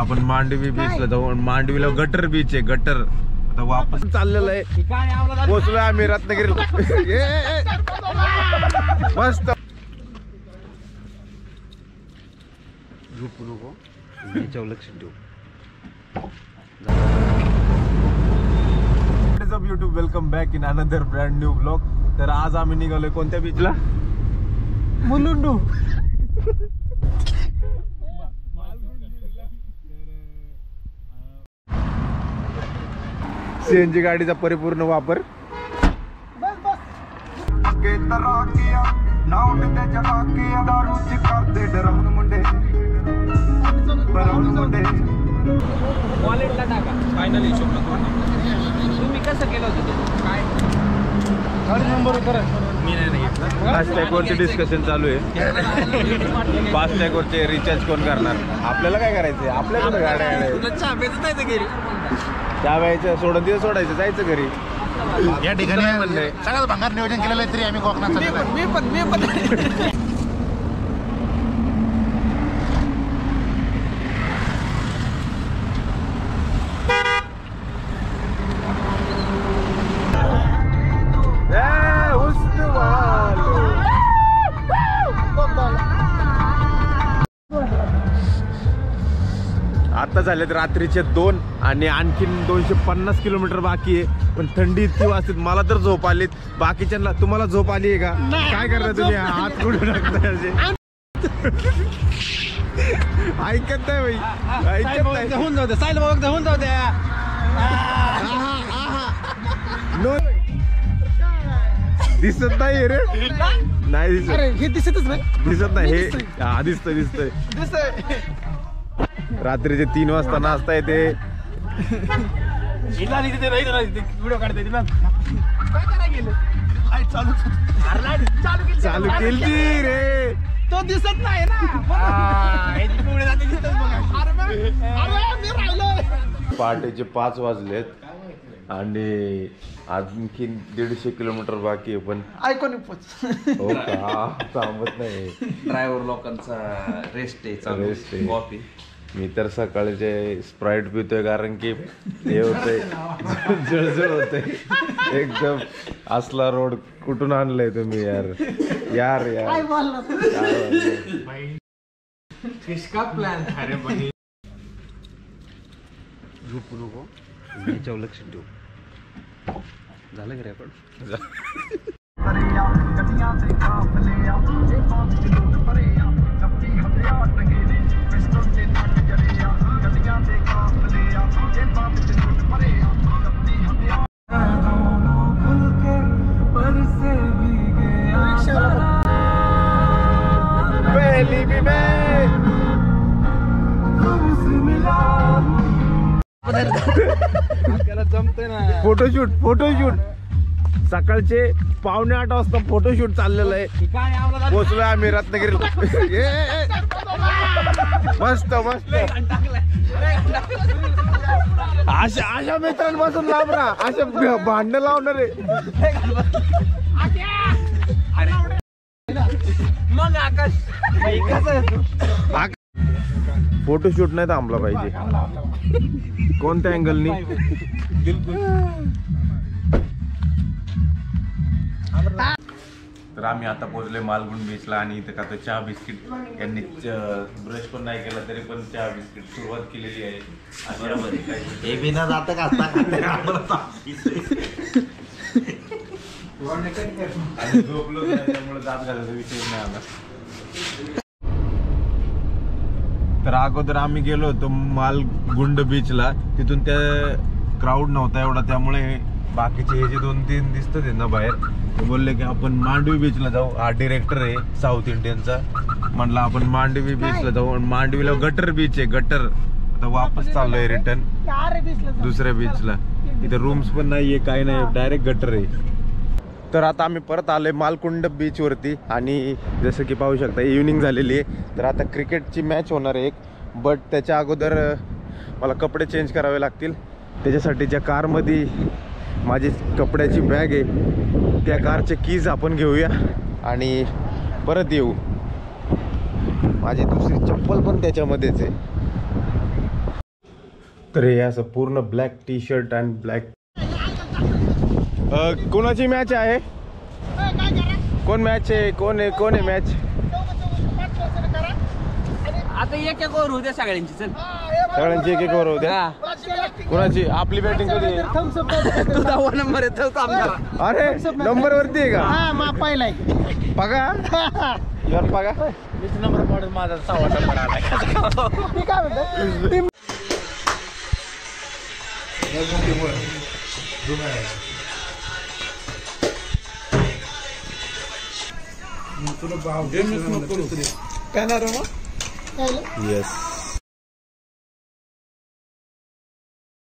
आपण मांडवी बीचला जाऊ. मांडवीला गटर बीच आहे, गटर. आता वापस चाललेलं आहे, पोहोचलोय आम्ही रत्नागिरीला. मस्त. झोपू नको, याच्यावर लक्ष ठेवू. YouTube, welcome back in another brand new blog. तर आज आम्ही निघालोय कोणत्या बीचला? मुलुंडू. सीएनजी गाडीचा परिपूर्ण वापर. वॉलेटला टाका. फायनली तुम्ही कसं केलं होतं? काय नंबर करा. मी नाही घेतला. फास्टॅग वरचे डिस्कशन चालू आहे. फास्टॅग वरचे रिचार्ज कोण करणार? आपल्याला काय करायचंय? आपल्याला गाड्या त्या वेळेचं सोडून दिवस सोडायचं, जायचं घरी. या ठिकाणी सगळं भंगार नियोजन केलेलं आहे तरी आम्ही कोकणात. मी पण आता झालेत रात्रीचे 2 आणि आणखीन 250 किलोमीटर बाकी आहे. पण थंडी इतकी वाजते, मला तर झोप आलीत. बाकीच्यांना तुम्हाला झोप आली आहे का? काय करता तुम्ही? हात कुठे टाकताय असे? ऐकत नाही बाई, ऐकत नाही. होऊन जाऊ द्या, साईल बघ होऊन जाऊ द्या. दिसत नाही रे, नाही दिसत. हे दिसतच नाही. दिसत नाही हे. हा दिसतंय, दिसतंय. रात्रीचे 3 वाजता नाचता येते. व्हिडिओ काढता चालू केली रे. तो दिसत नाही ना. पहाटेचे 5 वाजलेत आणि आणखीन 150 किलोमीटर बाकी आहे. पण ऐकून हो का, थांबत नाही. ड्रायव्हर लोकांचा रेस्ट आहे, रेस्ट आहे. कॉफी. मी तर सकाळचे स्प्राईट पितोय, कारण की हे होतंय, जळजळ होतंय एकदम. असला रोड कुठून आणलाय तुम्ही यार? यार यार किसका प्लॅन? अरे बघ, झोपू नको, याच्यावर लक्ष ठेवू. झालं का रेकॉर्ड? फोटोशूट सकाळचे 7:45 वाजता फोटोशूट चाललेलं आहे. पोहोचलोय आम्ही रत्नागिरीला. मस्त मस्त. अशा मित्रांपासून लांब राहा, अशा भांडणं लावणार आहे. मग आकाश फोटोशूट नाही थांबला पाहिजे कोणत्या अँगलनी. तर आम्ही आता पोहोचले मालगुंड बीचला आणि इथं का तर चहा बिस्किट यांनी ब्रश पण नाही केला तरी पण चहा बिस्किट सुरुवात केलेली आहे. हे बिना जातं का झोपलो त्यामुळे जात घालायचा विषय नाही आला. तर अगोदर आम्ही गेलो होतो मालगुंड बीचला, तिथून त्या क्राऊड नव्हता एवढा, त्यामुळे बाकीचे हे जे 2-3 दिसतात ना बाहेर, ते बोलले की आपण मांडवी बीचला जाऊ. हा डिरेक्टर आहे साऊथ इंडियनचा, म्हणला आपण मांडवी बीचला जाऊ. मांडवीला गटर बीच आहे, गटर. आता वापस चाललोय रिटर्न दुसऱ्या बीचला. इथे रूम्स पण नाहीये, काही नाही, डायरेक्ट गटर आहे. तर आता आम्ही परत आलोय मालकुंड बीच वरती आणि जसं की पाहू शकता इव्हनिंग झालेली आहे. तर आता क्रिकेटची मॅच होणार आहे एक, बट त्याच्या अगोदर मला कपडे चेंज करावे लागतील. त्याच्यासाठी ज्या कारमध्ये माझी कपड्याची बॅग आहे त्या कारचे कीज आपण घेऊया आणि परत येऊ. माझी दुसरी चप्पल पण त्याच्यामध्येच आहे. तर हे असं पूर्ण ब्लॅक टी शर्ट आणि ब्लॅक. कोणाची मॅच आहे? कोण मॅच आहे? कोण आहे मॅच? आता एक ओव्हर होऊ द्या सगळ्यांची. चल सगळ्यांची एक ओव्हर होऊ द्या. कोणाची? आपली बॅटिंग कधी आहे? तू 10 नंबर येतो काम करा. अरे नंबर वरती आहे का? पहिला बघा यार बघा. नंबर पडून माझा 6 नंबर आलाय. येस